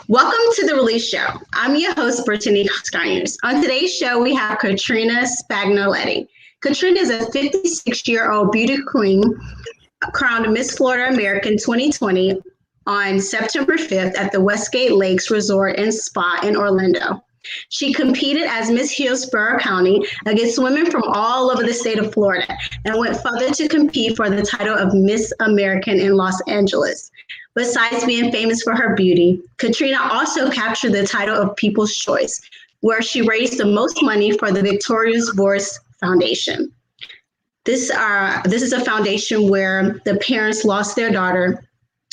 Welcome to The Release Show. I'm your host, Brittany Skyers. On today's show, we have Katrina Spagnoletti. Katrina is a 56-year-old beauty queen crowned Miss Florida American 2020 on September 5th at the Westgate Resort and Spa in Orlando. She competed as Miss Hillsborough County against women from all over the state of Florida and went further to compete for the title of Miss American in Los Angeles. Besides being famous for her beauty, Katrina also captured the title of People's Choice, where she raised the most money for the Victoria's Voice Foundation. This is a foundation where the parents lost their daughter,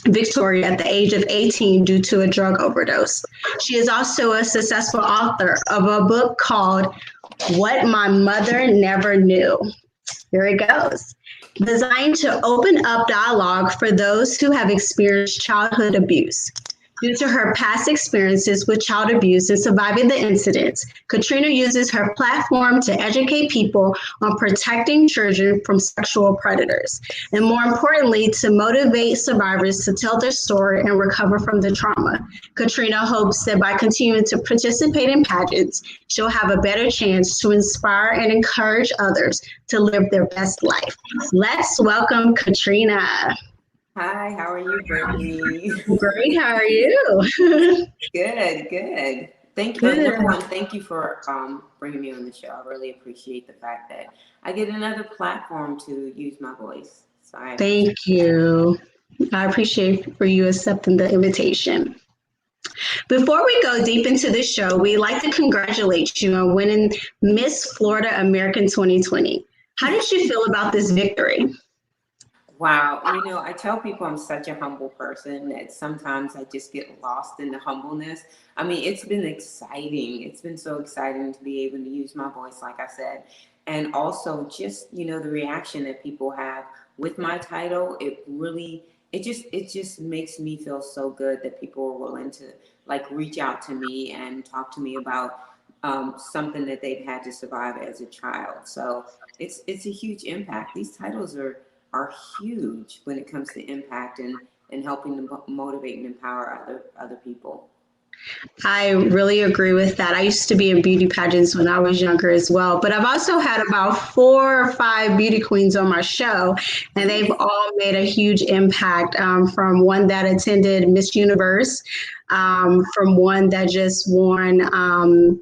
Victoria, at the age of 18 due to a drug overdose. She is also a successful author of a book called What My Mother Never Knew. Here it goes. Designed to open up dialogue for those who have experienced childhood abuse. Due to her past experiences with child abuse and surviving the incidents, Katrina uses her platform to educate people on protecting children from sexual predators, and more importantly, to motivate survivors to tell their story and recover from the trauma. Katrina hopes that by continuing to participate in pageants, she'll have a better chance to inspire and encourage others to live their best life. Let's welcome Katrina. Hi, how are you, Brittany? Great, how are you? Good. Thank you. Number one, thank you for bringing me on the show. I really appreciate the fact that I get another platform to use my voice. So Thank you. I appreciate for you accepting the invitation. Before we go deep into the show, we'd like to congratulate you on winning Miss Florida American 2020. How did you feel about this victory? Wow. I tell people I'm such a humble person that sometimes I just get lost in the humbleness. I mean, it's been exciting. It's been so exciting to be able to use my voice, like I said. And also just, the reaction that people have with my title, it just makes me feel so good that people are willing to reach out to me and talk to me about something that they've had to survive as a child. So it's a huge impact. These titles are huge when it comes to impact and helping to motivate and empower other people. I really agree with that. I used to be in beauty pageants when I was younger as well, but I've also had about 4 or 5 beauty queens on my show, and they've all made a huge impact, from one that attended Miss Universe, from one that just won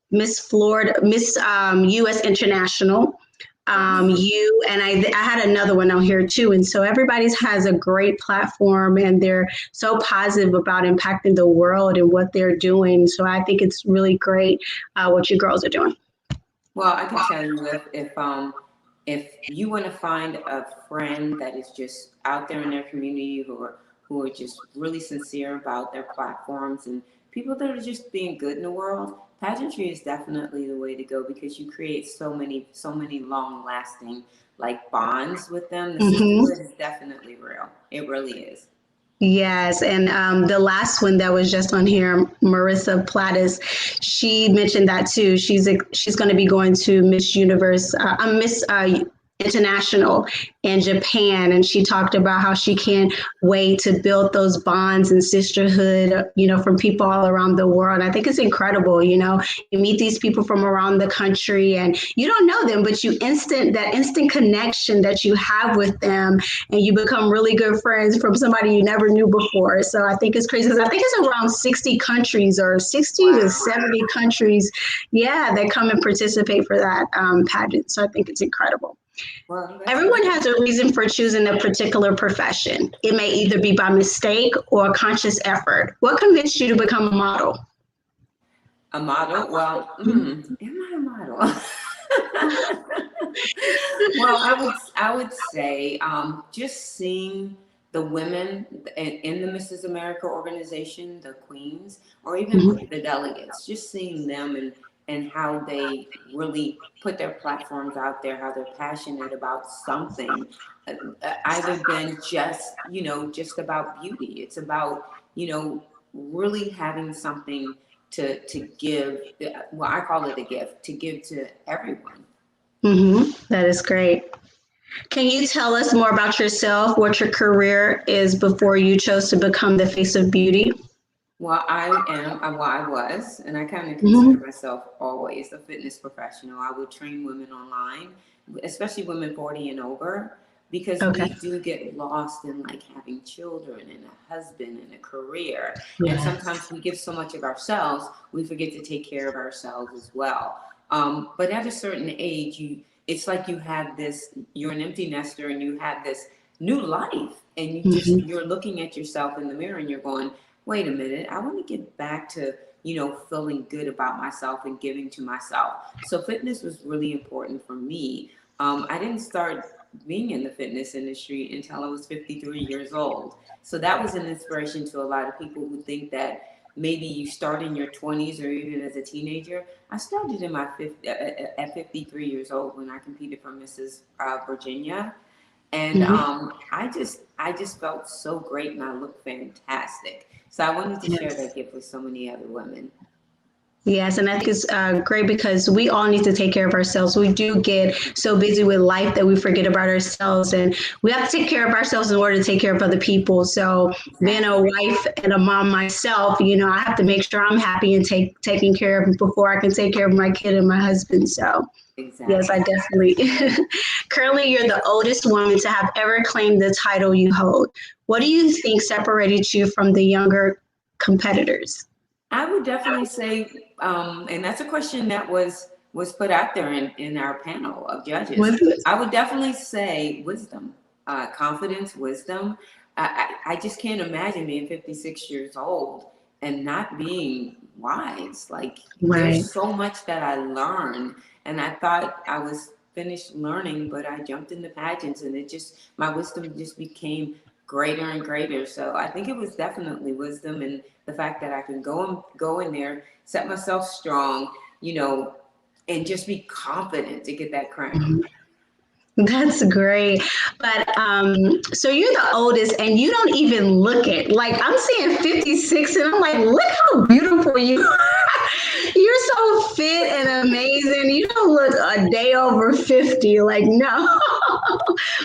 Miss Florida, Miss US International. I had another one on here too. And so everybody has a great platform and they're so positive about impacting the world and what they're doing. So I think it's really great what you girls are doing. Well, I can tell you if you want to find a friend that is just out there in their community who are just really sincere about their platforms and people that are just being good in the world, pageantry is definitely the way to go because you create so many long-lasting bonds with them. The sisterhood is definitely real. It really is. Yes, and the last one that was just on here, Marissa Plattis, she mentioned that too. She's going to be going to Miss Universe, Miss International in Japan, and she talked about how she can't wait to build those bonds and sisterhood, from people all around the world. I think it's incredible. You meet these people from around the country, and you don't know them, but that instant connection that you have with them, and you become really good friends from somebody you never knew before. So I think it's crazy because I think it's around 60 countries or 60 to 70 countries, that come and participate for that pageant. So I think it's incredible. Well, everyone has a reason for choosing a particular profession. It may either be by mistake or a conscious effort. What convinced you to become a model? A model? Well, am I a model? Well, I would say just seeing the women in the Mrs. America organization, the queens, or even the delegates, just seeing them and how they really put their platforms out there, how they're passionate about something, either than just about beauty. It's about, really having something to give. Well, I call it a gift to give to everyone. That is great. Can you tell us more about yourself, what your career is before you chose to become the face of beauty? Well, I was, and I kind of Hmm. consider myself always a fitness professional. I would train women online, especially women 40 and over, because Okay. we do get lost in like having children and a husband and a career. And Yes. sometimes we give so much of ourselves, we forget to take care of ourselves as well. But at a certain age, it's like you're an empty nester and you have this new life, and Hmm. you're looking at yourself in the mirror and you're going, wait a minute, I want to get back to, feeling good about myself and giving to myself. So fitness was really important for me. I didn't start being in the fitness industry until I was 53 years old. So that was an inspiration to a lot of people who think that maybe you start in your 20s or even as a teenager. I started in at 53 years old when I competed for Mrs. Virginia. And Hmm. I just felt so great and I looked fantastic. So I wanted to share Yes. that gift with so many other women. Yes, and I think it's great because we all need to take care of ourselves. We do get so busy with life that we forget about ourselves, and we have to take care of ourselves in order to take care of other people. So, being a Exactly. wife and a mom myself, I have to make sure I'm happy and taken care of before I can take care of my kid and my husband. So, yes, I Exactly. definitely. Currently, you're the oldest woman to have ever claimed the title you hold. What do you think separated you from the younger competitors? I would definitely say, and that's a question that was put out there in our panel of judges. Was it? I would definitely say wisdom, confidence, wisdom. I just can't imagine being 56 years old and not being wise. Like Right. there's so much that I learned, and I thought I was finished learning, but I jumped into pageants, and my wisdom just became greater and greater. So I think it was definitely wisdom and the fact that I can go in there, set myself strong, and just be confident to get that crown. That's great. But so you're the oldest and you don't even look it. Like I'm seeing 56 and I'm like, look how beautiful you are. You're so fit and amazing. You don't look a day over 50. Like, no.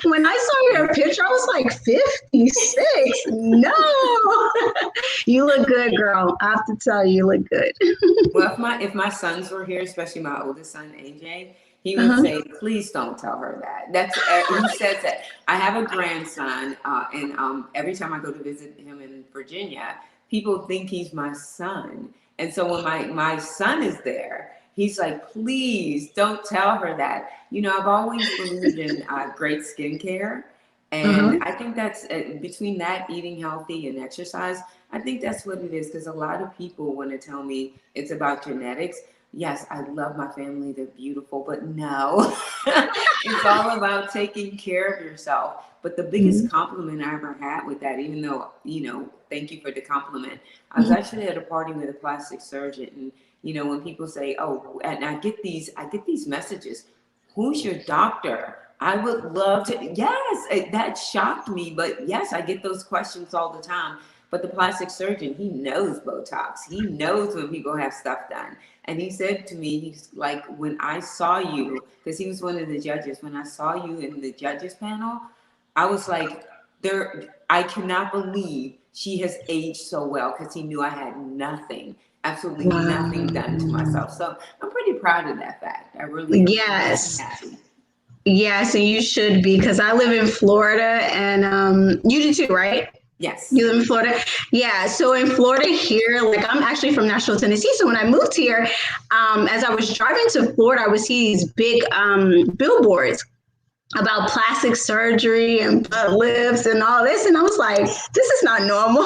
When I saw your picture, I was like, 56? No. You look good, girl. I have to tell you, you look good. Well, if my sons were here, especially my oldest son AJ, he would Uh-huh. say, "Please don't tell her that." He says that. I have a grandson, and every time I go to visit him in Virginia, people think he's my son, and so when my son is there, he's like, "Please don't tell her that." I've always believed in great skincare. And Uh-huh. I think that's between that eating healthy and exercise. I think that's what it is because a lot of people want to tell me it's about genetics. Yes, I love my family. They're beautiful, but no, it's all about taking care of yourself. But the biggest compliment I ever had with that, even though, thank you for the compliment. I was actually at a party with a plastic surgeon. And, when people say, oh, and I get these messages, who's your doctor? I would love to. Yes, that shocked me. But yes, I get those questions all the time. But the plastic surgeon, he knows Botox. He knows when people have stuff done. And he said to me, he's like, when I saw you, because he was one of the judges, when I saw you in the judges panel, I was like, I cannot believe she has aged so well because he knew I had nothing, absolutely nothing done to Wow. myself. So I'm pretty proud of that fact. I really am. It makes me Yes. happy. Yes, and you should be because I live in Florida and you do too, right? Yes. You live in Florida? Yeah. So in Florida here, like I'm actually from Nashville, Tennessee. So when I moved here, as I was driving to Florida, I would see these big billboards about plastic surgery and butt lifts and all this. And I was like, this is not normal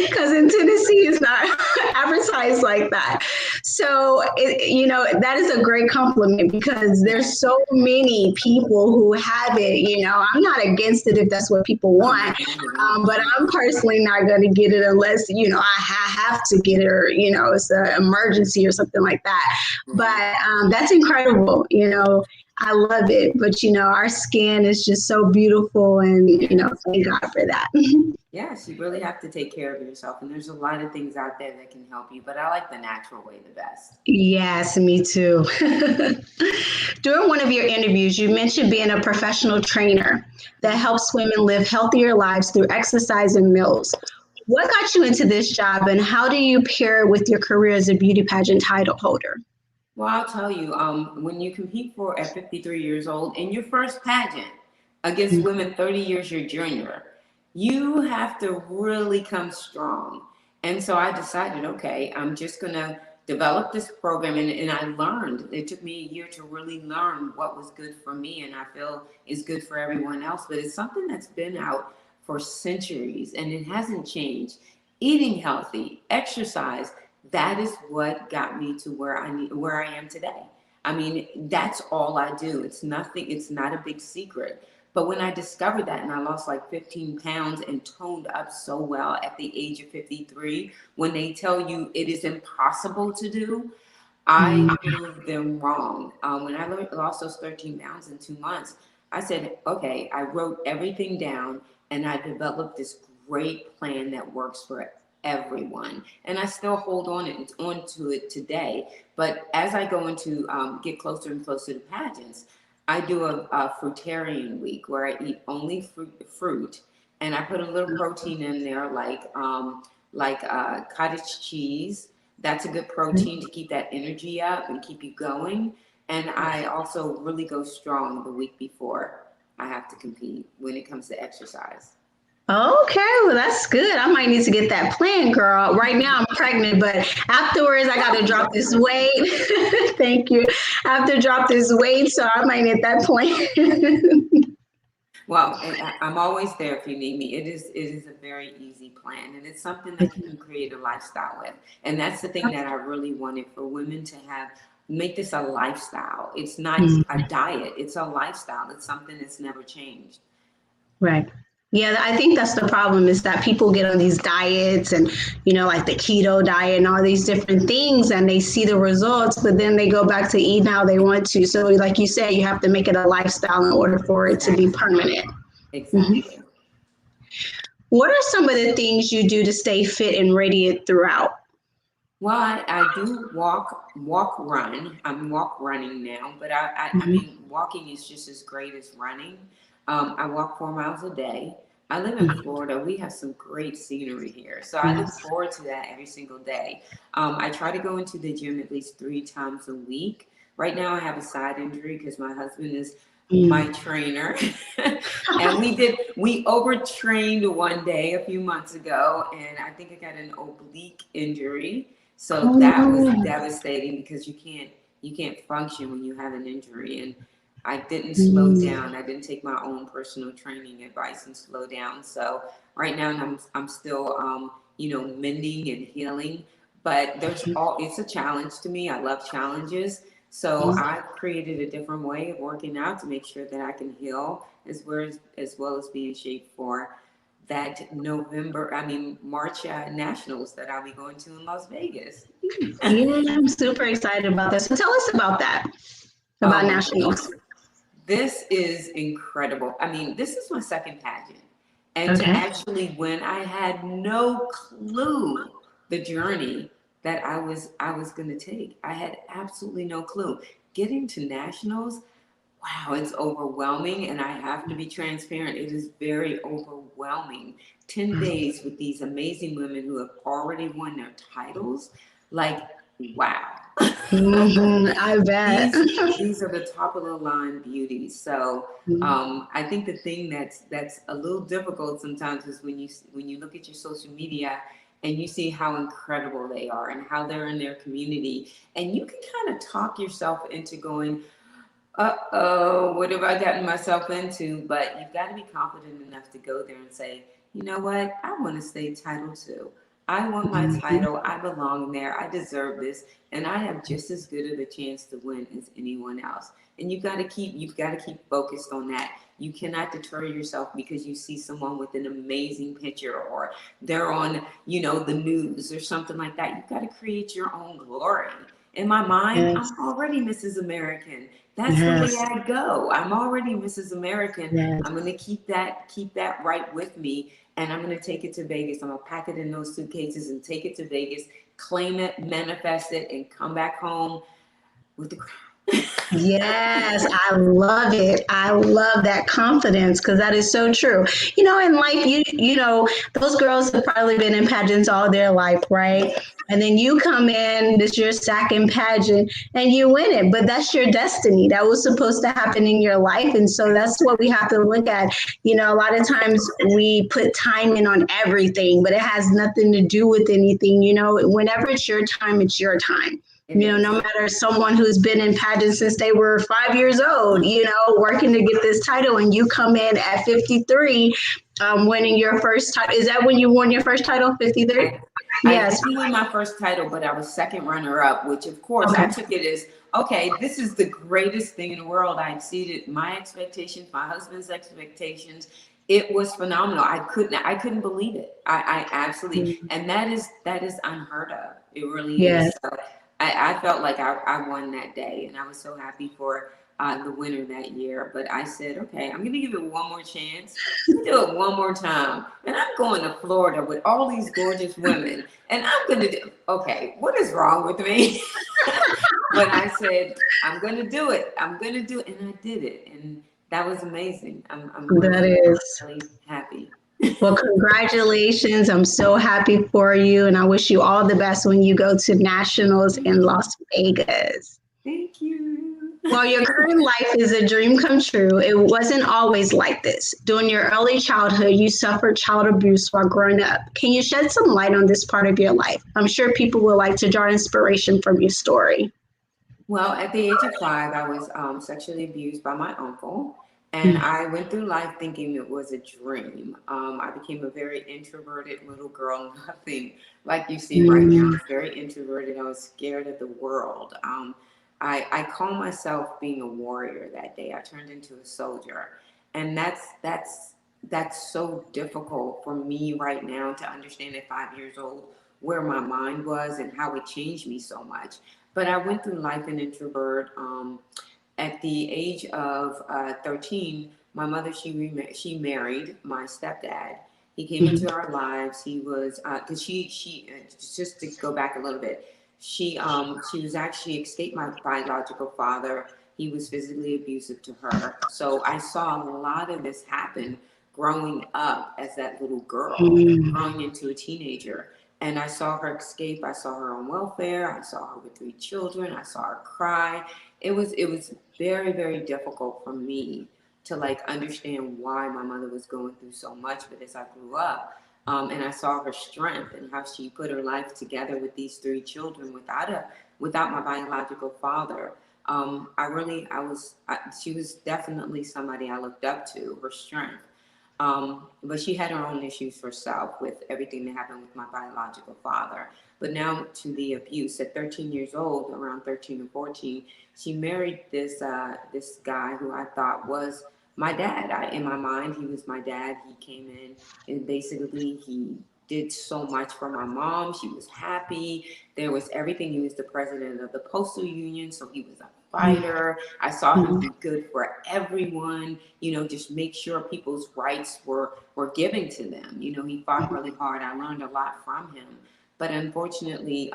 because in Tennessee it's not advertised like that. So, that is a great compliment because Yeah. there's so many people who have it. I'm not against it if that's what people Oh, no, want, not at all. but I'm personally not going to get it unless, I have to get it or, it's an emergency or something like that. Right. But that's incredible. I love it. But, our skin is just so beautiful. And, Yeah. thank God for that. Yes, you really have to take care of yourself. And there's a lot of things out there that can help you, but I like the natural way the best. Yes, me too. During one of your interviews, you mentioned being a professional trainer that Mhm. helps women live healthier lives through exercise and meals. What got you into this job, and how do you pair it with your career as a beauty pageant title holder? Well, I'll tell you, when you compete for at 53 years old in your first pageant against women 30 years your junior, you have to really come strong. And so I decided, okay, I'm just going to develop this program. And I learned, it took me a year to really learn what was good for me and I feel is good for everyone else. But it's something that's been out for centuries and it hasn't changed. Eating healthy, exercise, that is what got me to where I am today. I mean, that's all I do. It's nothing, it's not a big secret. But when I discovered that and I lost like 15 pounds and toned up so well at the age of 53, when they tell you it is impossible to do, I proved them wrong. When I lost those 13 pounds in 2 months, I said, okay, I wrote everything down and I developed this great plan that works for everyone. And I still hold on to it today. But as I go into get closer and closer to pageants, I do a fruitarian week where I eat only fruit, and I put a little protein in there, like cottage cheese. That's a good protein to keep that energy up and keep you going. And I also really go strong the week before I have to compete when it comes to exercise. Okay, well, that's good. I might need to get that plan, girl. Right now, I'm pregnant, but afterwards, I got to drop this weight. Thank you. I have to drop this weight, so I might need that plan. Well, I'm always there if you need me. It is a very easy plan, and it's something that you can create a lifestyle with. And that's the thing that I really wanted for women to make this a lifestyle. It's not a diet; it's a lifestyle. It's something that's never changed. Right. Yeah, I think that's the problem is that people get on these diets and, like the keto diet and all these different things and they see the results, but then they go back to eating how they want to. So like you said, you have to make it a lifestyle in order for it to be permanent. Exactly. Mm-hmm. What are some of the things you do to stay fit and radiant throughout? Well, I do run. I'm running now, but I mean, walking is just as great as running. I walk 4 miles a day. I live in Florida. We have some great scenery here. So I look forward to that every single day. I try to go into the gym at least 3 times a week. Right now I have a side injury because my husband is my trainer. And we overtrained one day a few months ago, and I think I got an oblique injury. So that was devastating because you can't function when you have an injury. And I didn't slow down. I didn't take my own personal training advice and slow down. So right now I'm still mending and healing. But it's a challenge to me. I love challenges. So I created a different way of working out to make sure that I can heal as well as be in shape for that March Nationals that I'll be going to in Las Vegas. Yeah, I'm super excited about this. So tell us about that, about Nationals. This is incredible. I mean, this is my second pageant. And to actually win, I had no clue the journey that I was going to take. I had absolutely no clue. Getting to Nationals, wow, it's overwhelming. And I have to be transparent. It is very overwhelming. 10 days with these amazing women who have already won their titles. Like, wow. I bet. These are the top of the line beauties. So I think the thing that's a little difficult sometimes is when you look at your social media and you see how incredible they are and how they're in their community, and you can kind of talk yourself into going, what have I gotten myself into? But you've got to be confident enough to go there and say, you know what, I want to stay Title II. I want my title. I belong there. I deserve this. And I have just as good of a chance to win as anyone else. And you've got to keep focused on that. You cannot deter yourself because you see someone with an amazing picture or they're on, the news or something like that. You've got to create your own glory. In my mind, I'm already Mrs. American. That's the way I go. I'm already Mrs. American. I'm going to keep that right with me. And I'm going to take it to Vegas. I'm going to pack it in those suitcases and take it to Vegas, claim it, manifest it, and come back home with the crown. Yes, I love it. I love that confidence because that is so true. In life, those girls have probably been in pageants all their life, right? And then you come in, this is your second pageant, and you win it. But that's your destiny. That was supposed to happen in your life. And so that's what we have to look at. A lot of times we put time in on everything, but it has nothing to do with anything. Whenever it's your time, it's your time. It is. No matter someone who's been in pageants since they were 5 years old, working to get this title, and you come in at 53, winning your first title. Is that when you won your first title, 53? I Yes. didn't win my first title, but I was second runner up, which of course Okay. I took it as, okay, this is the greatest thing in the world. I exceeded my expectations, my husband's expectations. It was phenomenal. I couldn't believe it. I absolutely, and that is unheard of. It really Yes. is. So I felt like I won that day, and I was so happy for the winner that year. But I said, okay, I'm going to give it one more chance. I'm do it one more time. And I'm going to Florida with all these gorgeous women. And I'm going to do, okay, what is wrong with me? But I said, I'm going to do it. I'm going to do it. And I did it. And that was amazing. I'm That really, is. really happy. Well, congratulations. I'm so happy for you. And I wish you all the best when you go to nationals in Las Vegas. Thank you. Well, your current life is a dream come true. It wasn't always like this. During your early childhood, you suffered child abuse while growing up. Can you shed some light on this part of your life? I'm sure people would like to draw inspiration from your story. Well, at the age of 5, I was sexually abused by my uncle. And I went through life thinking it was a dream. I became a very introverted little girl, nothing like you see right now. I was very introverted. I was scared of the world. I call myself being a warrior that day. I turned into a soldier. And that's so difficult for me right now to understand at 5 years old where my mind was and how it changed me so much. But I went through life an introvert. At the age of 13, my mother, she married my stepdad. He came into our lives. He was, cause she just to go back a little bit, she was actually escaped my biological father. He was physically abusive to her. So I saw a lot of this happen growing up as that little girl, growing into a teenager. And I saw her escape. I saw her on welfare. I saw her with 3 children. I saw her cry. It was very, very difficult for me to like understand why my mother was going through so much. But as I grew up, and I saw her strength and how she put her life together with these 3 children without my biological father. She was definitely somebody I looked up to, her strength. But she had her own issues herself with everything that happened with my biological father. But now to the abuse. At 13 years old, around 13 or 14, she married this guy who I thought was my dad. In my mind, he was my dad. He came in and basically he did so much for my mom. She was happy. There was everything. He was the president of the postal union, so he was a fighter. I saw him be good for everyone, just make sure people's rights were given to them. He fought really hard. I learned a lot from him. But unfortunately,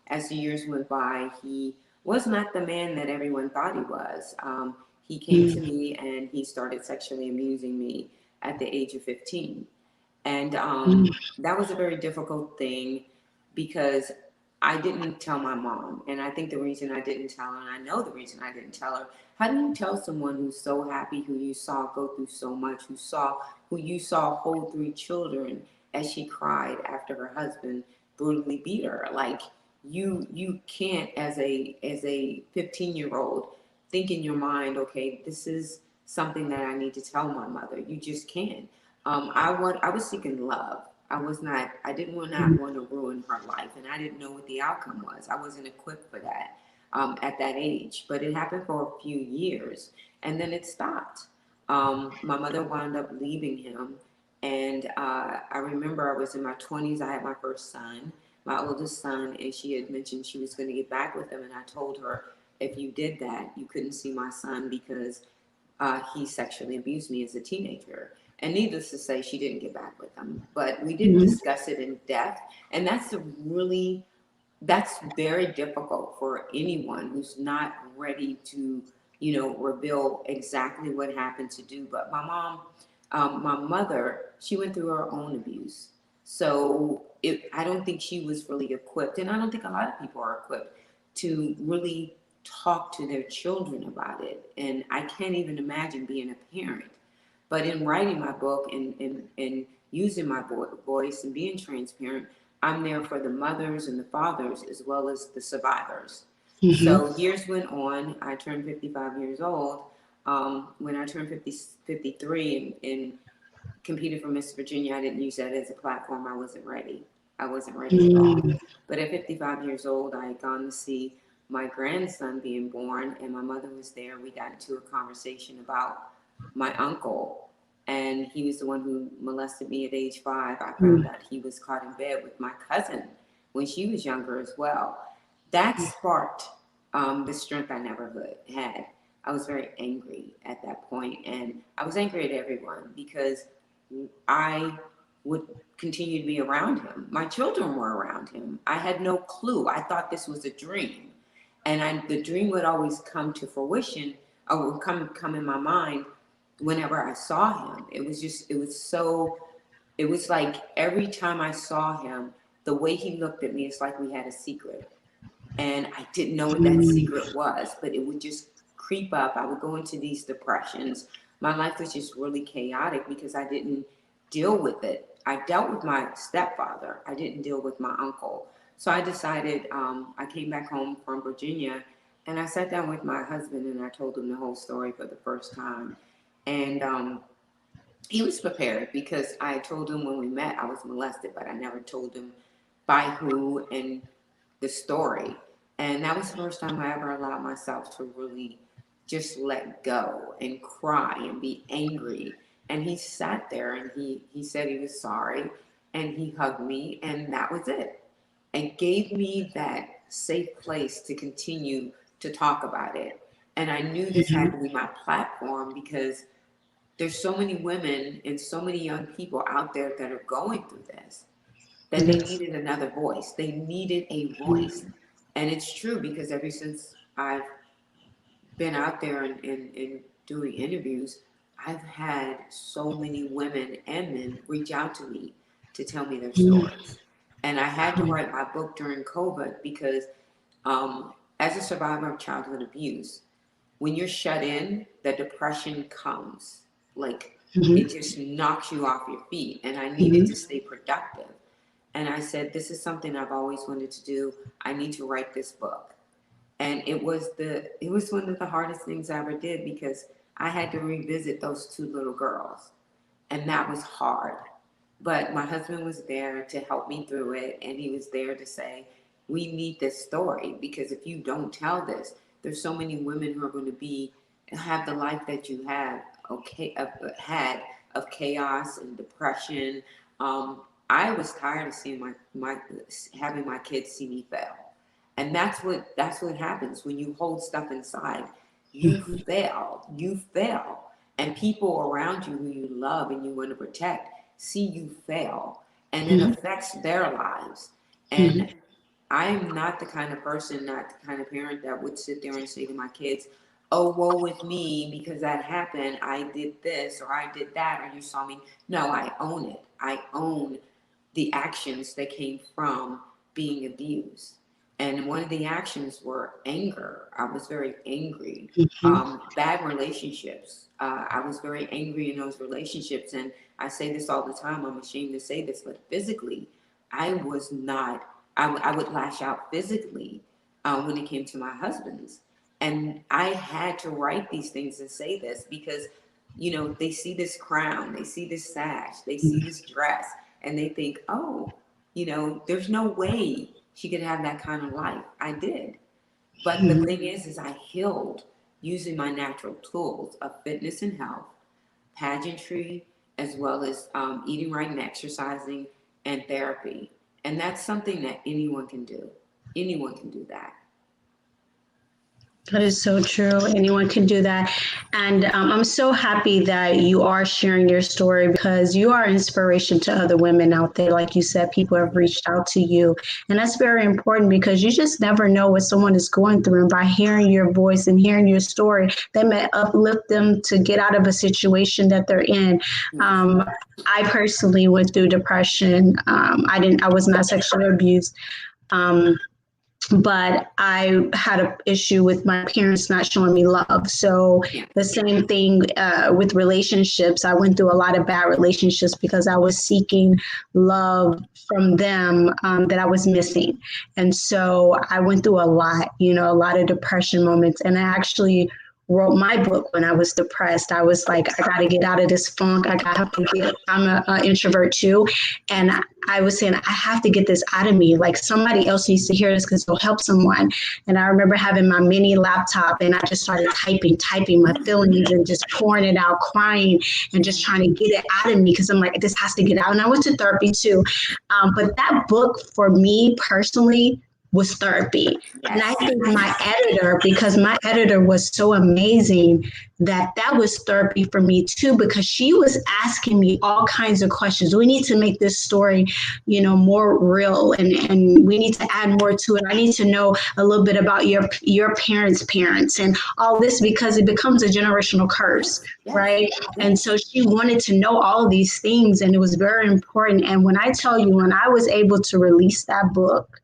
as the years went by, he was not the man that everyone thought he was. He came to me and he started sexually abusing me at the age of 15. And that was a very difficult thing because I didn't tell my mom. And I think the reason I didn't tell her, and I know the reason I didn't tell her, how do you tell someone who's so happy, who you saw go through so much, who you saw hold 3 children as she cried after her husband brutally beat her? Like you can't as a 15-year-old think in your mind, okay, this is something that I need to tell my mother. You just can't. I was seeking love. I didn't want to ruin her life, and I didn't know what the outcome was. I wasn't equipped for that at that age, but it happened for a few years, and then it stopped. My mother wound up leaving him, and I remember I was in my 20s. I had my first son, my oldest son, and she had mentioned she was going to get back with him, and I told her, if you did that, you couldn't see my son because he sexually abused me as a teenager. And needless to say, she didn't get back with him. But we didn't discuss it in depth. And that's a really that's very difficult for anyone who's not ready to, you know, reveal exactly what happened to do. But my mom, my mother, she went through her own abuse. So I don't think she was really equipped, and I don't think a lot of people are equipped to really talk to their children about it. And I can't even imagine being a parent. But in writing my book and using my voice and being transparent, I'm there for the mothers and the fathers as well as the survivors. Mm-hmm. So years went on. I turned 55 years old. When I turned 53 and competed for Miss Virginia, I didn't use that as a platform. I wasn't ready. I wasn't ready at all. But at 55 years old, I had gone to see my grandson being born, and my mother was there. We got into a conversation about my uncle, and he was the one who molested me at age 5. I found out he was caught in bed with my cousin when she was younger as well. That sparked the strength I never had. I was very angry at that point, and I was angry at everyone because I would continue to be around him. My children were around him. I had no clue. I thought this was a dream, and the dream would always come to fruition, or would come in my mind whenever I saw him. It was like every time I saw him, the way he looked at me, it's like we had a secret. And I didn't know what that secret was, but it would just creep up. I would go into these depressions. My life was just really chaotic because I didn't deal with it. I dealt with my stepfather. I didn't deal with my uncle. So I decided, I came back home from Virginia, and I sat down with my husband and I told him the whole story for the first time. And he was prepared because I told him when we met I was molested, but I never told him by who and the story. And that was the first time I ever allowed myself to really just let go and cry and be angry. And he sat there and he said he was sorry, and he hugged me, and that was it. And gave me that safe place to continue to talk about it. And I knew this had to be my platform because there's so many women and so many young people out there that are going through this, that they needed another voice. They needed a voice. And it's true because ever since I've been out there and doing interviews, I've had so many women and men reach out to me to tell me their stories. And I had to write my book during COVID because as a survivor of childhood abuse, when you're shut in, the depression comes. Like it just knocks you off your feet. And I needed to stay productive. And I said, this is something I've always wanted to do. I need to write this book. And it was one of the hardest things I ever did because I had to revisit those 2 little girls. And that was hard. But my husband was there to help me through it. And he was there to say, we need this story because if you don't tell this, there's so many women who are going to have the life that you had of chaos and depression. I was tired of seeing having my kids see me fail. And that's what happens when you hold stuff inside. You fail. And people around you who you love and you want to protect see you fail, and it affects their lives. And I'm not the kind of person, not the kind of parent that would sit there and say to my kids, oh, woe with me because that happened. I did this or I did that or you saw me. No, I own it. I own the actions that came from being abused. And one of the actions were anger. I was very angry. Bad relationships. I was very angry in those relationships. And I say this all the time. I'm ashamed to say this, but physically, I was not. I would lash out physically when it came to my husband's. And I had to write these things and say this because, you know, they see this crown, they see this sash, they see this dress, and they think, oh, you know, there's no way she could have that kind of life. I did. But the thing is I healed using my natural tools of fitness and health, pageantry, as well as eating right and exercising and therapy. And that's something that anyone can do. Anyone can do that. That is so true. Anyone can do that. And I'm so happy that you are sharing your story because you are inspiration to other women out there. Like you said, people have reached out to you. And that's very important because you just never know what someone is going through. And by hearing your voice and hearing your story, that may uplift them to get out of a situation that they're in. I personally went through depression. I was not sexually abused. But I had an issue with my parents not showing me love. So the same thing with relationships. I went through a lot of bad relationships because I was seeking love from them that I was missing. And so I went through a lot, a lot of depression moments. And I actually wrote my book when I was depressed. I was like, I got to get out of this funk. I'm an introvert too. And I was saying, I have to get this out of me. Like somebody else needs to hear this because it'll help someone. And I remember having my mini laptop and I just started typing my feelings and just pouring it out, crying and just trying to get it out of me because I'm like, this has to get out. And I went to therapy too. But that book for me personally was therapy. And I think my editor, because my editor was so amazing, that was therapy for me too, because she was asking me all kinds of questions. We need to make this story, more real and we need to add more to it. I need to know a little bit about your parents' parents and all this because it becomes a generational curse, right? And so she wanted to know all of these things and it was very important. And when I tell you, when I was able to release that book,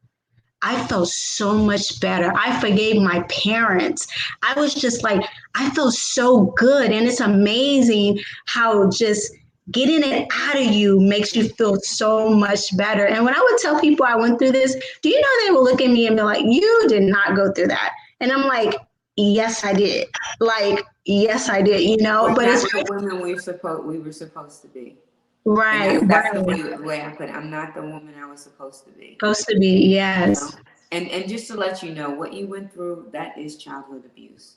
I felt so much better. I forgave my parents. I was just like, I felt so good. And it's amazing how just getting it out of you makes you feel so much better. And when I would tell people I went through this, do you know they would look at me and be like, you did not go through that. And I'm like, yes, I did. Like, yes, I did, but it's the women we were supposed to be. Right. That's the way I put it. I'm not the woman I was supposed to be. Yes. And just to let you know, what you went through, that is childhood abuse.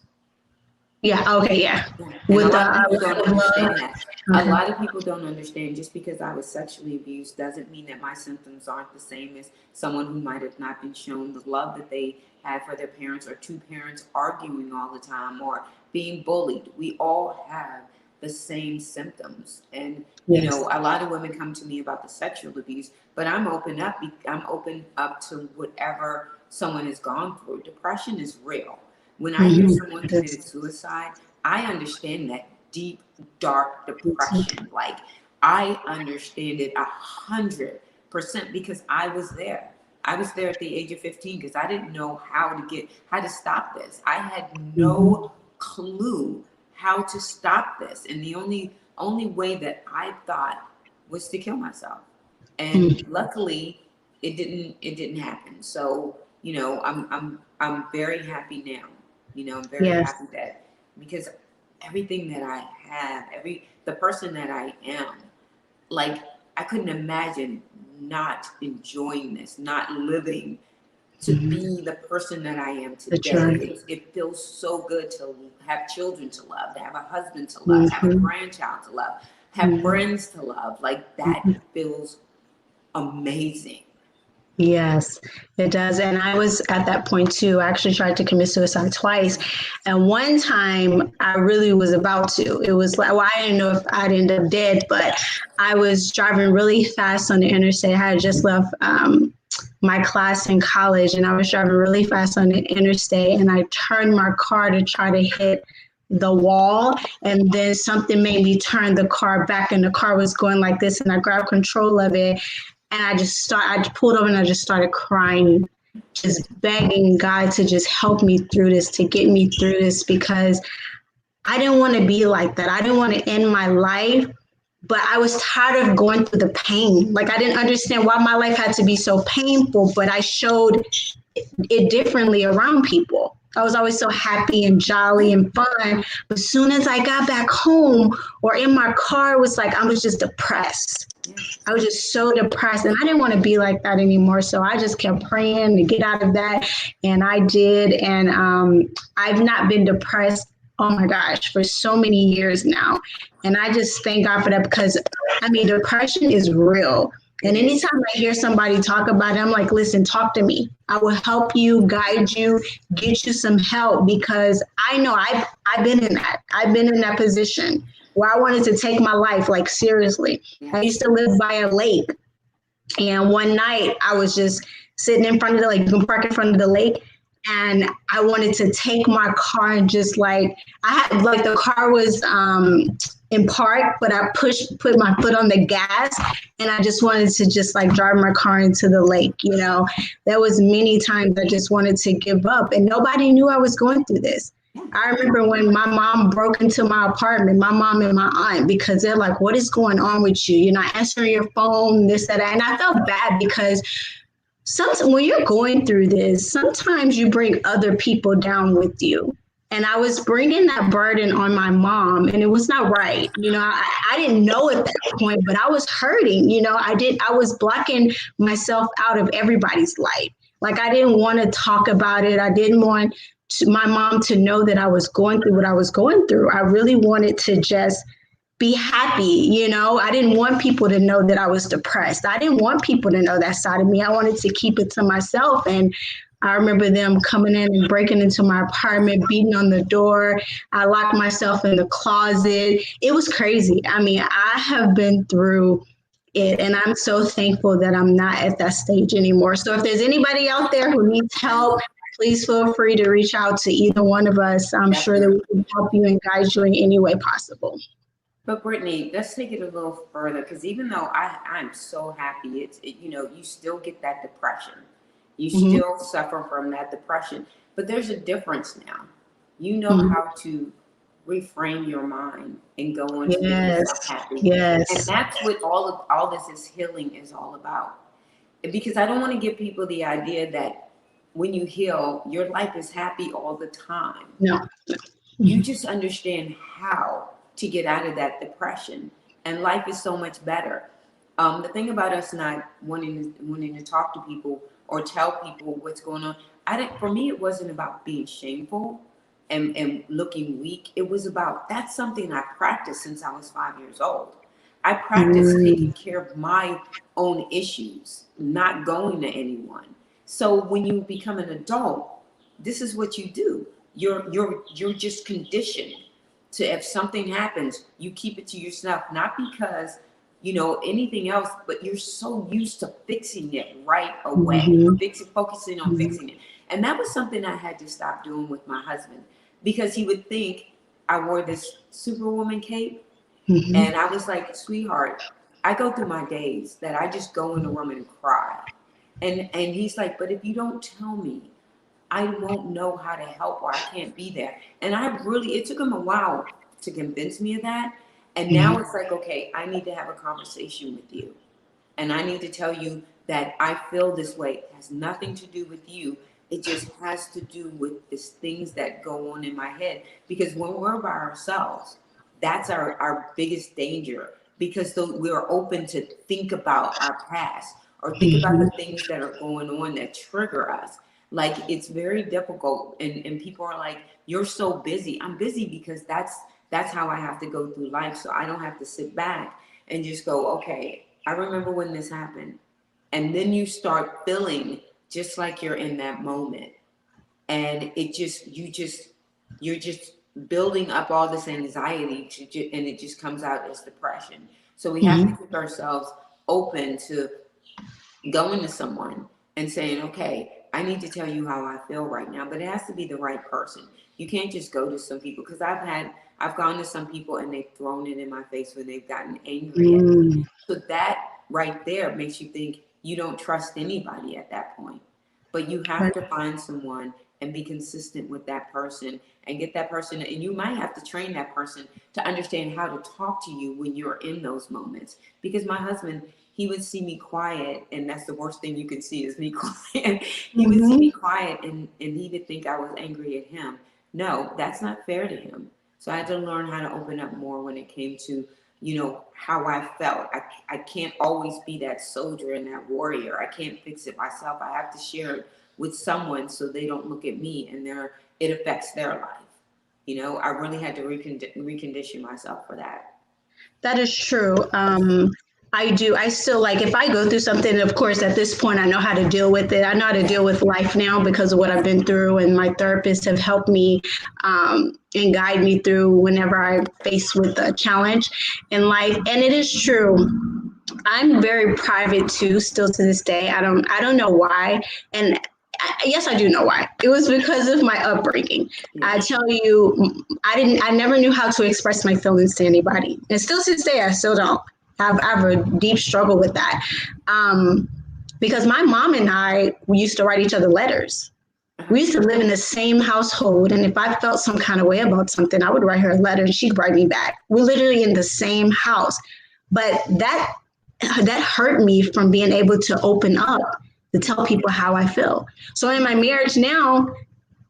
Yeah. Okay. Yeah. With a lot of people don't understand that. A lot of people don't understand. Just because I was sexually abused doesn't mean that my symptoms aren't the same as someone who might have not been shown the love that they had for their parents, or two parents arguing all the time, or being bullied. We all have the same symptoms. And a lot of women come to me about the sexual abuse, but I'm open up to whatever someone has gone through. Depression is real. When I hear someone committed suicide, I understand that deep, dark depression. Like, I understand it 100% because I was there. I was there at the age of 15 because I didn't know how to stop this. I had no clue how to stop this, and the only way that I thought was to kill myself. And luckily it didn't happen. So I'm very happy now. I'm very happy that, because everything that I have, the person that I am, like, I couldn't imagine not enjoying this, not living to be the person that I am today. It feels so good to have children to love, to have a husband to love, have a grandchild to love, have friends to love. Like, that feels amazing. Yes, it does. And I was at that point too. I actually tried to commit suicide twice. And one time I really was about to. It was like, well, I didn't know if I'd end up dead, but I was driving really fast on the interstate. I had just left my class in college and I was driving really fast on the interstate and I turned my car to try to hit the wall, and then something made me turn the car back and the car was going like this, and I grabbed control of it. And I pulled over and I just started crying, just begging God to just help me through this, to get me through this, because I didn't want to be like that. I didn't want to end my life, but I was tired of going through the pain. Like, I didn't understand why my life had to be so painful, but I showed it differently around people. I was always so happy and jolly and fun. But as soon as I got back home or in my car, it was like I was just depressed. I was just so depressed, and I didn't want to be like that anymore. So I just kept praying to get out of that, and I did. And I've not been depressed, oh my gosh, for so many years now. And I just thank God for that, because, I mean, depression is real. And anytime I hear somebody talk about it, I'm like, listen, talk to me. I will help you, guide you, get you some help, because I know I've been in that. I've been in that position where I wanted to take my life, like, seriously. I used to live by a lake. And one night I was just sitting in front of the lake, you can park in front of the lake. And I wanted to take my car and just like, I had like the car was in park, but I put my foot on the gas, and I just wanted to just like drive my car into the lake. You know, there was many times I just wanted to give up, and nobody knew I was going through this. I remember when my mom broke into my apartment, my mom and my aunt, because they're like, what is going on with you? You're not answering your phone, this, that, and I felt bad because sometimes when you're going through this, sometimes you bring other people down with you. And I was bringing that burden on my mom, and it was not right. You know, I didn't know at that point, but I was hurting. You know, I was blocking myself out of everybody's life. Like, I didn't want to talk about it. I didn't want my mom to know that I was going through what I was going through. I really wanted to just be happy. You know, I didn't want people to know that I was depressed. I didn't want people to know that side of me. I wanted to keep it to myself. And I remember them coming in and breaking into my apartment, beating on the door. I locked myself in the closet. It was crazy. I mean, I have been through it, and I'm so thankful that I'm not at that stage anymore. So if there's anybody out there who needs help, please feel free to reach out to either one of us. I'm sure that we can help you and guide you in any way possible. But Brittany, let's take it a little further, because even though I'm so happy, you know, you still get that depression. You still suffer from that depression, but there's a difference now. You know how to reframe your mind and go on to make yourself happy. Yes. And that's what all this is healing is all about. Because I don't want to give people the idea that when you heal, your life is happy all the time. No. You just understand how to get out of that depression, and life is so much better. The thing about us not wanting to talk to people or tell people what's going on, for me, it wasn't about being shameful and looking weak. It was about, that's something I practiced since I was 5 years old. I practiced taking care of my own issues, not going to anyone. So when you become an adult, this is what you do. You're just conditioned to, if something happens, you keep it to yourself, not because you know anything else, but you're so used to fixing it right away, focusing on fixing it. And that was something I had to stop doing with my husband, because he would think I wore this superwoman cape, and I was like, sweetheart, I go through my days that I just go in the room and cry, and he's like, but if you don't tell me, I won't know how to help, or I can't be there. And it took him a while to convince me of that. And now it's like, okay, I need to have a conversation with you. And I need to tell you that I feel this way. It has nothing to do with you. It just has to do with these things that go on in my head. Because when we're by ourselves, that's our biggest danger, because we're open to think about our past or think about the things that are going on that trigger us. Like, it's very difficult, and people are like, you're so busy. I'm busy because that's how I have to go through life, so I don't have to sit back and just go, okay, I remember when this happened. And then you start feeling just like you're in that moment. And you're just building up all this anxiety and it just comes out as depression. So we have to keep ourselves open to going to someone and saying, okay, I need to tell you how I feel right now, but it has to be the right person. You can't just go to some people, because I've gone to some people and they've thrown it in my face when they've gotten angry at me. So that right there makes you think you don't trust anybody at that point. But you have to find someone and be consistent with that person and get that person. And you might have to train that person to understand how to talk to you when you're in those moments. Because my husband, he would see me quiet, and that's the worst thing you can see is me quiet. He would see me quiet, and he would think I was angry at him. No, that's not fair to him. So I had to learn how to open up more when it came to, you know, how I felt. I can't always be that soldier and that warrior. I can't fix it myself. I have to share it with someone so they don't look at me and it affects their life. You know, I really had to recondition myself for that. That is true. I do. I still like if I go through something, of course, at this point, I know how to deal with it. I know how to deal with life now because of what I've been through, and my therapists have helped me and guide me through whenever I'm faced with a challenge in life. And it is true. I'm very private too, still to this day. I don't know why. And yes, I do know why. It was because of my upbringing. Yeah. I tell you, I never knew how to express my feelings to anybody. And still to this day, I still don't. I have a deep struggle with that. Because my mom and we used to write each other letters. We used to live in the same household. And if I felt some kind of way about something, I would write her a letter and she'd write me back. We're literally in the same house. But that hurt me from being able to open up to tell people how I feel. So in my marriage now,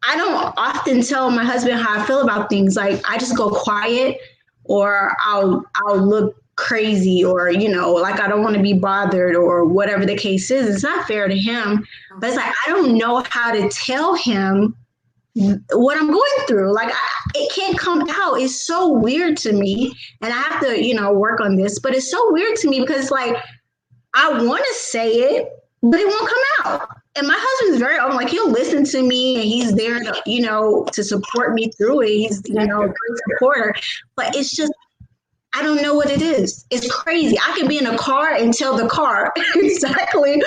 I don't often tell my husband how I feel about things. Like I just go quiet, or I'll look crazy, or like I don't want to be bothered, or whatever the case is. It's not fair to him, but it's like I don't know how to tell him what I'm going through. Like it can't come out. It's so weird to me, and I have to work on this. But it's so weird to me because like I want to say it, but it won't come out. And my husband's very open, like he'll listen to me and he's there to support me through it. He's a great supporter, but it's just I don't know what it is. It's crazy. I can be in a car and tell the car exactly,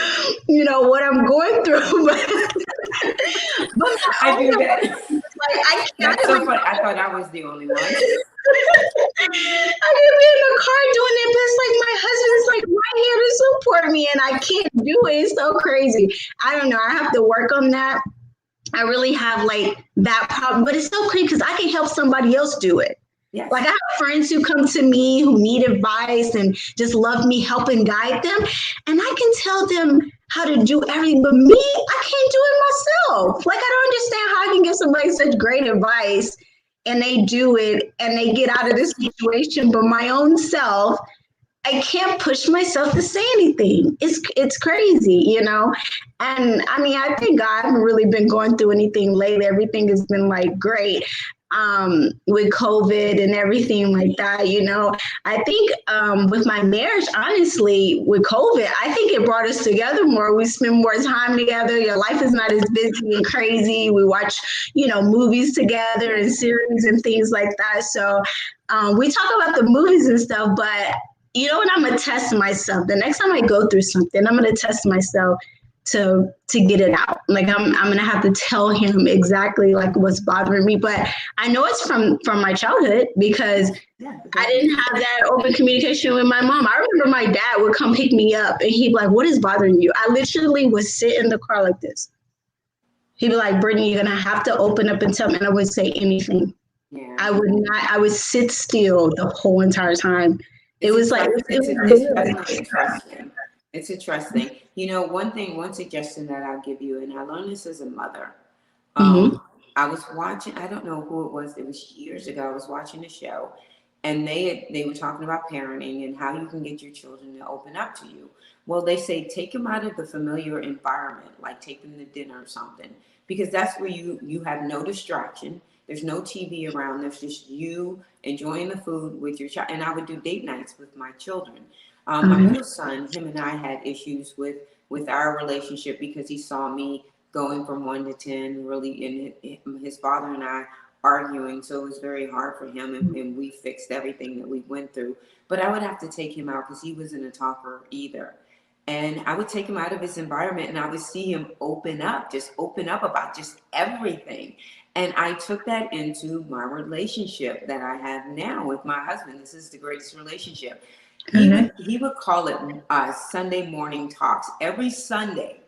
what I'm going through. But I do that. Like, I can't. That's so funny. I thought I was the only one. I can be in the car doing it, but it's like my husband's like right here to support me, and I can't do it. It's so crazy. I don't know. I have to work on that. I really have like that problem, but it's so crazy because I can help somebody else do it. Yes. Like I have friends who come to me who need advice and just love me, help and guide them. And I can tell them how to do everything, but me, I can't do it myself. Like I don't understand how I can give somebody such great advice and they do it and they get out of this situation, but my own self, I can't push myself to say anything. It's crazy, And I mean, I think I haven't really been going through anything lately. Everything has been like great. With COVID and everything like that, I think with my marriage, honestly, with COVID, I think it brought us together more. We spend more time together. Your life is not as busy and crazy. We watch, movies together and series and things like that. So we talk about the movies and stuff, but what? I'm going to test myself. The next time I go through something, I'm going to test myself to get it out. Like I'm going to have to tell him exactly like what's bothering me. But I know it's from my childhood because I didn't have that open communication with my mom. I remember my dad would come pick me up and he'd be like, what is bothering you? I literally would sit in the car like this. He'd be like, Brittany, you're going to have to open up and tell me. And I wouldn't say anything. Yeah. I would sit still the whole entire time. It's a trust thing. One suggestion that I'll give you, and I learned this as a mother. I was watching, I don't know who it was years ago, I was watching a show, and they were talking about parenting and how you can get your children to open up to you. Well, they say take them out of the familiar environment, like take them to dinner or something, because that's where you have no distraction. There's no TV around. There's just you enjoying the food with your child. And I would do date nights with my children. My middle son, him and I had issues with our relationship because he saw me going from 1 to 10, really, in his father and I arguing. So it was very hard for him, and we fixed everything that we went through. But I would have to take him out because he wasn't a talker either. And I would take him out of his environment and I would see him open up about just everything. And I took that into my relationship that I have now with my husband. This is the greatest relationship. He would call it Sunday morning talks. Every Sunday,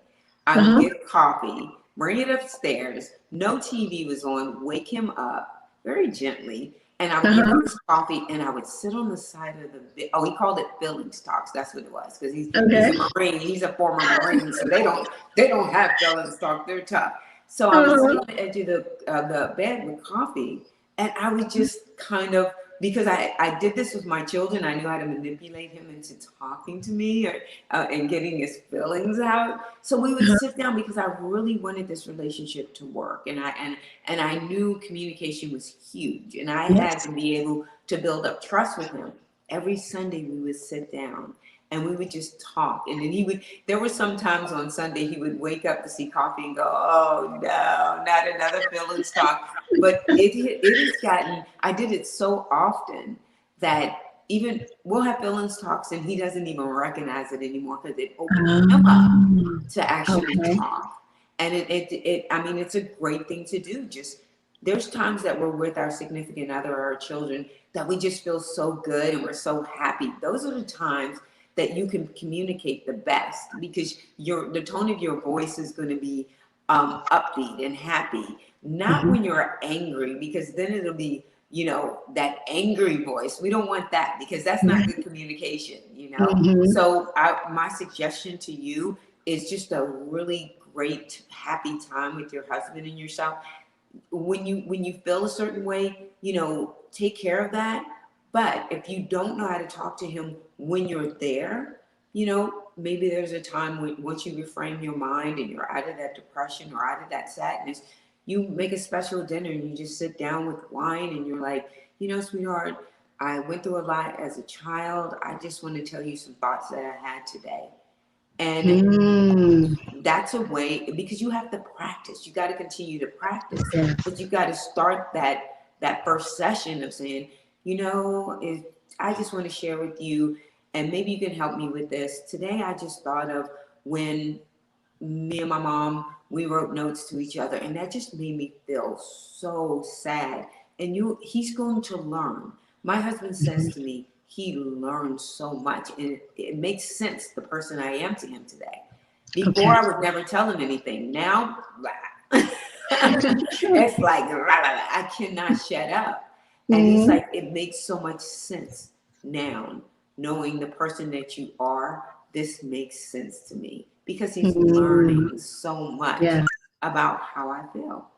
I would get coffee, bring it upstairs. No TV was on, wake him up very gently. And I would give him his coffee and I would sit on the side of the bed. Oh, he called it feelings talks. That's what it was. Because he's a Marine. He's a former Marine. So they don't have feelings talk. They're tough. So I would sit on the edge of the bed with coffee, and I would just kind of, because I did this with my children, I knew how to manipulate him into talking to me and getting his feelings out. So we would sit down because I really wanted this relationship to work, and I knew communication was huge, and I had to be able to build up trust with him. Every Sunday we would sit down and we would just talk. And then there were some times on Sunday he would wake up to see coffee and go, oh no, not another feelings talk. But it has gotten, I did it so often that even we'll have feelings talks and he doesn't even recognize it anymore because it opened him up to actually talk. And I mean, it's a great thing to do. Just, there's times that we're with our significant other or our children that we just feel so good and we're so happy. Those are the times that you can communicate the best, because the tone of your voice is going to be upbeat and happy, not when you're angry, because then it'll be, you know, that angry voice. We don't want that, because that's not good communication, you know? So my suggestion to you is just a really great, happy time with your husband and yourself. When you feel a certain way, you know, take care of that. But if you don't know how to talk to him when you're there, you know, maybe there's a time when, once you reframe your mind and you're out of that depression or out of that sadness, you make a special dinner and you just sit down with wine and you're like, you know, sweetheart, I went through a lot as a child. I just want to tell you some thoughts that I had today. And that's a way, because you have to practice. You got to continue to practice, but you got to start that first session of saying, you know, I just want to share with you, and maybe you can help me with this. Today, I just thought of when me and my mom, we wrote notes to each other, and that just made me feel so sad. And he's going to learn. My husband says to me, he learned so much, and it makes sense, the person I am to him today. Before, I would never tell him anything. Now, it's like, I cannot shut up. And he's like, it makes so much sense now, knowing the person that you are. This makes sense to me, because he's learning so much about how I feel.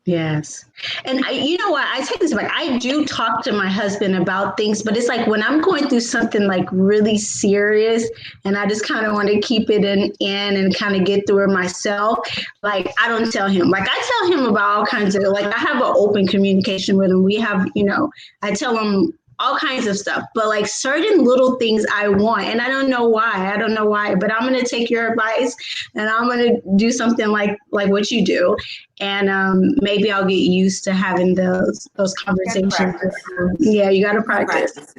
Yes. And you know what? I take this back. I do talk to my husband about things, but it's like when I'm going through something like really serious and I just kind of want to keep it in and kind of get through it myself, like I don't tell him. Like I tell him about all kinds of, like I have an open communication with him. We have, you know, I tell him all kinds of stuff, but like certain little things I want, and I don't know why, but I'm going to take your advice and I'm going to do something like what you do. And maybe I'll get used to having those conversations. Yeah, you got to practice.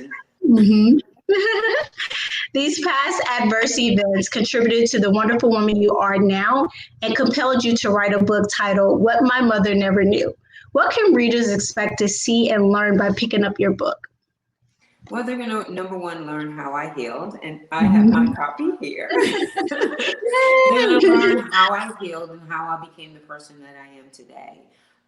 These past adverse events contributed to the wonderful woman you are now and compelled you to write a book titled What My Mother Never Knew. What can readers expect to see and learn by picking up your book? Well, they're going to, number one, learn how I healed, and I have my copy here. They're going to learn how I healed and how I became the person that I am today.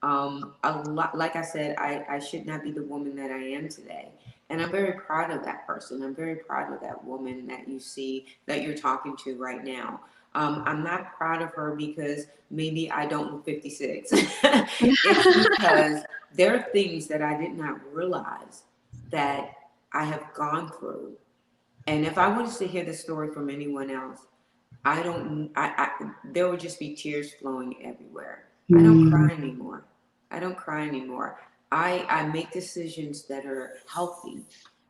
A lot, like I said, I should not be the woman that I am today. And I'm very proud of that person. I'm very proud of that woman that you see, that you're talking to right now. I'm not proud of her because maybe I don't look 56. It's because there are things that I did not realize that I have gone through. And if I was to hear the story from anyone else, there would just be tears flowing everywhere. I don't cry anymore. I make decisions that are healthy.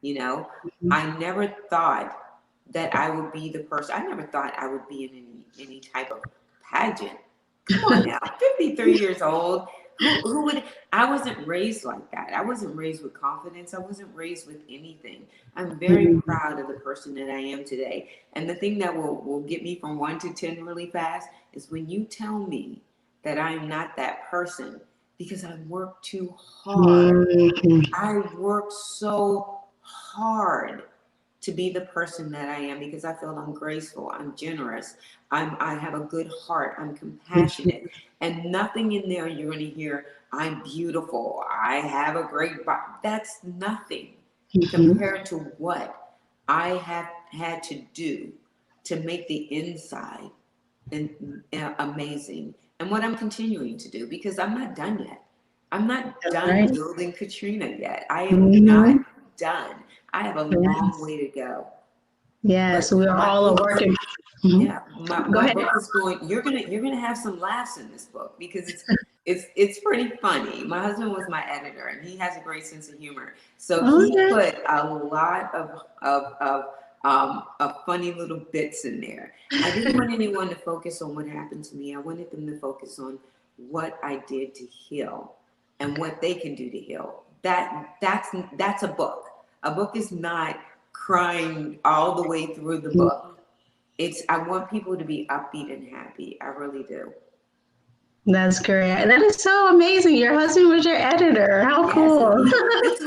You know, I never thought that I would be the person. I never thought I would be in any type of pageant. Come on now, 53 years old. Who would? I wasn't raised like that. I wasn't raised with confidence. I wasn't raised with anything. I'm very proud of the person that I am today. And the thing that will get me from 1 to 10 really fast is when you tell me that I'm not that person, because I worked too hard. I worked so hard to be the person that I am, because I feel I'm graceful, I'm generous, I have a good heart, I'm compassionate, and nothing in there you're going to hear, I'm beautiful, I have a great body. That's nothing compared to what I have had to do to make the inside amazing, and what I'm continuing to do, because I'm not done yet. I'm not done building Katrina yet. I am not done. I have a long way to go. Yes, we're all working. Yeah, my book is going. You're gonna have some laughs in this book, because it's pretty funny. My husband was my editor, and he has a great sense of humor. So he put a lot of funny little bits in there. I didn't want anyone to focus on what happened to me. I wanted them to focus on what I did to heal and what they can do to heal. That's a book. A book is not crying all the way through the book. I want people to be upbeat and happy. I really do. That's great. That is so amazing. Your husband was your editor. How cool. This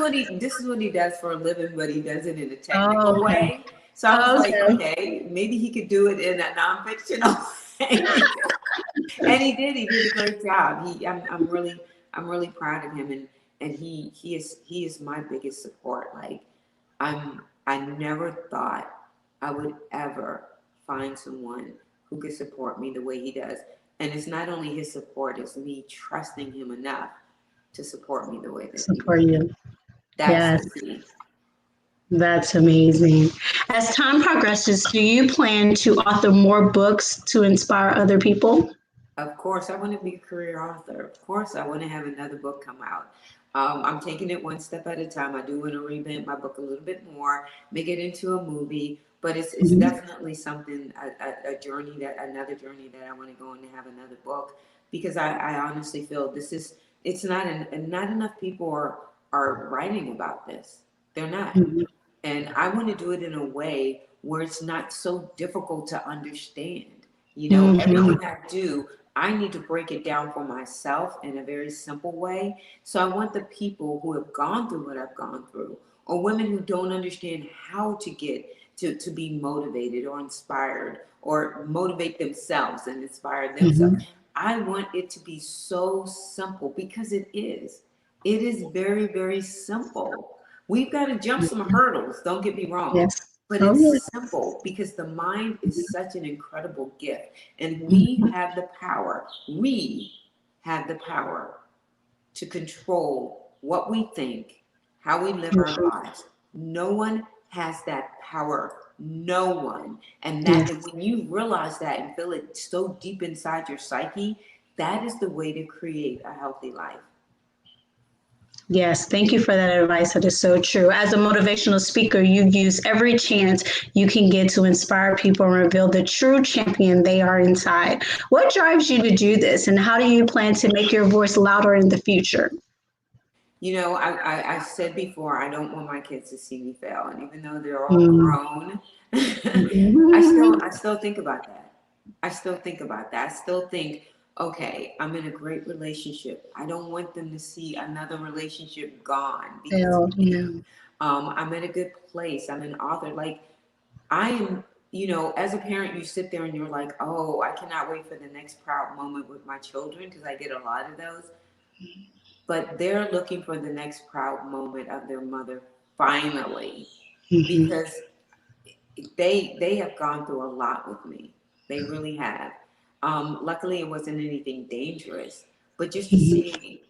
is what he does for a living, but he does it in a technical way. So I was like, okay, maybe he could do it in a non-fictional way. And he did a great job. I'm really proud of him, and he is my biggest support. Like I never thought I would ever find someone who could support me the way he does. And it's not only his support, it's me trusting him enough to support me the way that support you. That's the key. That's amazing. As time progresses, do you plan to author more books to inspire other people? Of course, I want to be a career author. Of course, I want to have another book come out. I'm taking it one step at a time. I do want to revamp my book a little bit more, make it into a movie, but it's definitely something, another journey that I want to go on to have another book, because I honestly feel it's not enough people are writing about this. They're not. And I want to do it in a way where it's not so difficult to understand. Everything I do, I need to break it down for myself in a very simple way. So I want the people who have gone through what I've gone through, or women who don't understand how to get to be motivated or inspired, or motivate themselves and inspire themselves. I want it to be so simple, because it is. It is very, very simple. We've got to jump some hurdles, don't get me wrong. But it's simple, because the mind is such an incredible gift. And we have the power to control what we think, how we live our lives. No one has that power. No one. And that is, when you realize that and feel it so deep inside your psyche, that is the way to create a healthy life. Yes, thank you for that advice. That is so true. As a motivational speaker, you use every chance you can get to inspire people and reveal the true champion they are inside. What drives you to do this, and how do you plan to make your voice louder in the future? I said before, I don't want my kids to see me fail. And even though they're all grown, I still think about that. I still think, okay, I'm in a great relationship. I don't want them to see another relationship gone. I'm in a good place. I'm an author. Like, I am, as a parent, you sit there and you're like, oh, I cannot wait for the next proud moment with my children, because I get a lot of those. But they're looking for the next proud moment of their mother, finally, because they have gone through a lot with me. They really have. Luckily, it wasn't anything dangerous, but just to see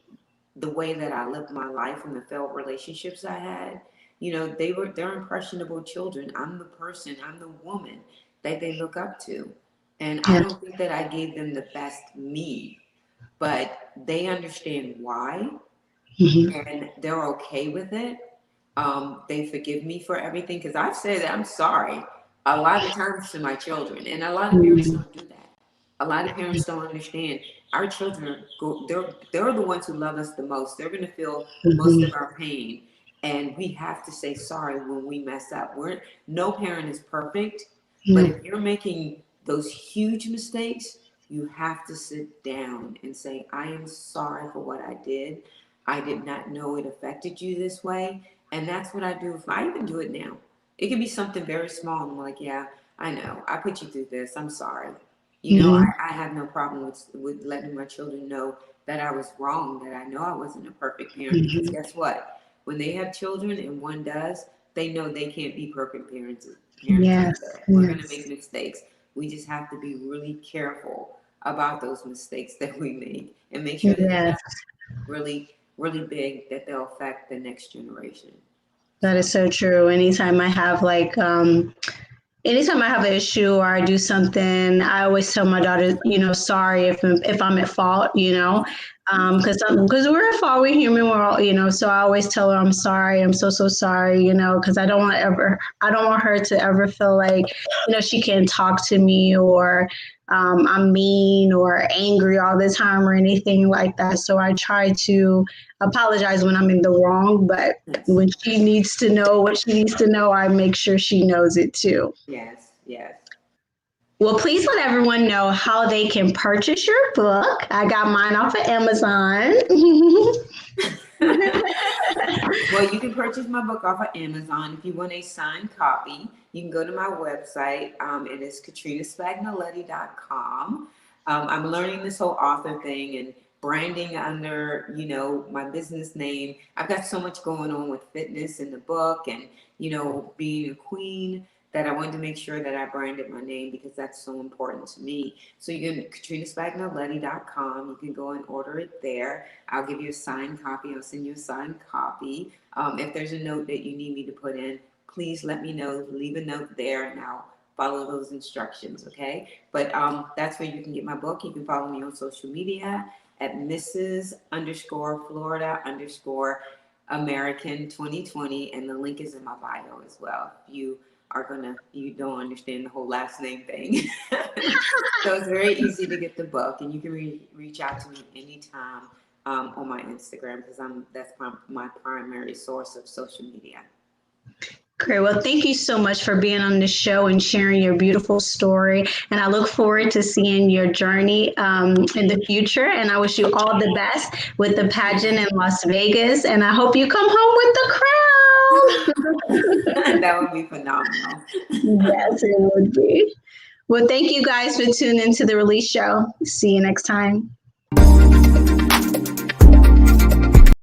the way that I lived my life and the failed relationships I had, they're impressionable children. I'm the woman that they look up to. And I don't think that I gave them the best me, but they understand why, and they're okay with it. They forgive me for everything, because I've said I'm sorry a lot of times to my children, and a lot of parents don't do that. A lot of parents don't understand. Our children they're the ones who love us the most. They're going to feel most of our pain, and we have to say sorry when we mess up. No parent is perfect, but if you're making those huge mistakes, you have to sit down and say, I am sorry for what I did. I did not know it affected you this way. And that's what I do. I even do it now. It can be something very small. I'm like, yeah, I know. I put you through this. I'm sorry. I have no problem with letting my children know that I was wrong, that I know I wasn't a perfect parent. Because guess what? When they have children and one does, they know they can't be perfect parents. We're going to make mistakes. We just have to be really careful about those mistakes that we make, and make sure that they're really, really big, that they'll affect the next generation. That is so true. Anytime I have anytime I have an issue or I do something, I always tell my daughter, sorry if I'm at fault, Because we're a fallen human, we're all, so I always tell her I'm sorry, I'm so sorry, because I don't want her to ever feel like, she can't talk to me, or I'm mean or angry all the time or anything like that. So I try to apologize when I'm in the wrong, but when she needs to know what she needs to know, I make sure she knows it too. Yes. Well, please let everyone know how they can purchase your book. I got mine off of Amazon. Well, you can purchase my book off of Amazon. If you want a signed copy, you can go to my website. It is katrinaspagnoletti.com. I'm learning this whole author thing and branding under, my business name. I've got so much going on with fitness in the book and, being a queen, that I wanted to make sure that I branded my name because that's so important to me. So you can katrinaspagnoletti.com. You can go and order it there. I'll give you a signed copy. I'll send you a signed copy. If there's a note that you need me to put in, please let me know. Leave a note there and I'll follow those instructions, okay? But that's where you can get my book. You can follow me on social media at Mrs._Florida_American 2020, and the link is in my bio as well. You don't understand the whole last name thing. So it's very easy to get the book, and you can reach out to me anytime on my Instagram, because that's my primary source of social media. Great. Well, thank you so much for being on the show and sharing your beautiful story. And I look forward to seeing your journey in the future. And I wish you all the best with the pageant in Las Vegas. And I hope you come home with the crown. That would be phenomenal. Yes, it would be. Well, thank you guys for tuning into The Release Show. See you next time.